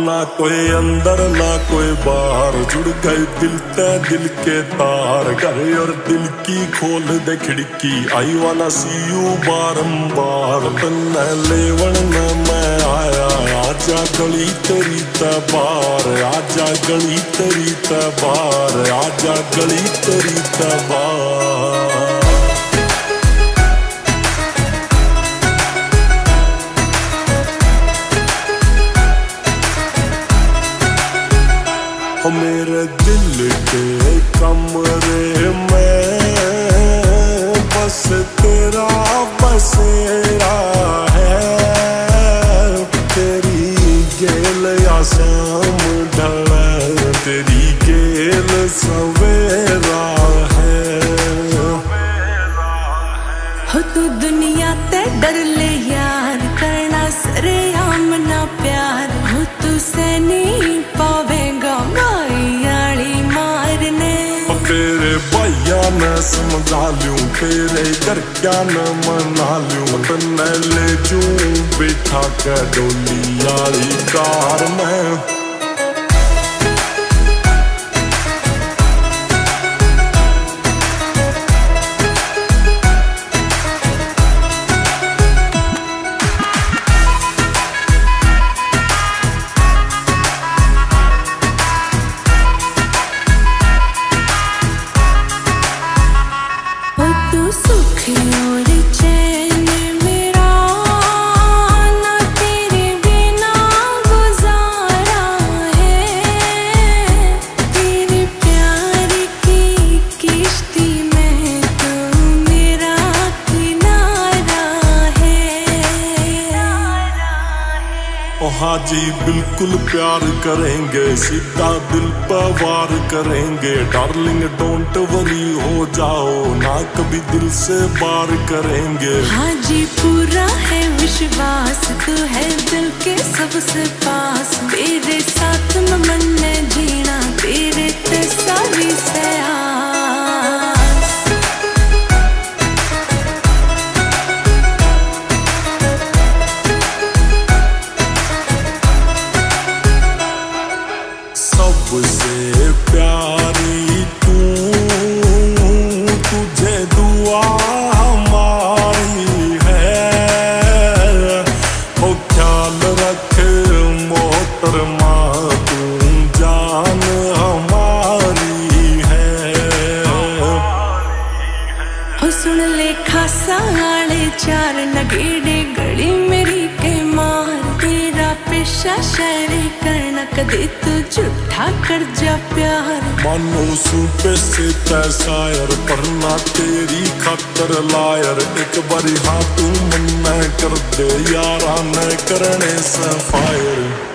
ना कोई अंदर ना कोई बाहर, जुड़ गए दिल ते दिल के तार। घर और दिल की खोल दे खिड़की, आई वाला सी यू बारंबार। तन्ने लेवन न मैं आया, आजा गली तेरी तबार, आजा गली तेरी तबार, आजा गली तेरी तबार। मेरे दिल के कमरे में बस तेरा बसेरा है। तेरी गेल या शाम ढले, तेरी गेल सवेरा है। हो तू दुनिया ते डर ले यार, करना सरेआम ना प्यार। हो तू से नहीं पावेगा तेरे भैया ने समझा लूं, तेरे घर क्या न मना लूं। तन्ने ले जूं बिठा के डोली यारी कार में। हाँ जी बिल्कुल प्यार करेंगे, सीधा दिल पर वार करेंगे। डार्लिंग डोंट वरी हो जाओ ना, कभी दिल से बार करेंगे। हाँ जी पूरा है विश्वास, तू है दिल के सबसे पास। तेरे साथ में मन ने जीना, तेरे ते सारी सयास। सबसे प्यारी तू, तुझे दुआ हमारी है। ओ ख्याल रख मोहतरमा, तू जान हमारी है। ओ सुन ले खासा आले चार, नगेड़े गली मेरी के मार। तेरा पेशा शायरी करना, कदे तू झूठा कर जा प्यार। मानो सूपे से तय शायर, पर ना तेरी खातर लायर। एक बारी हाँ तू मन कर दे यारा, न करने से फायर।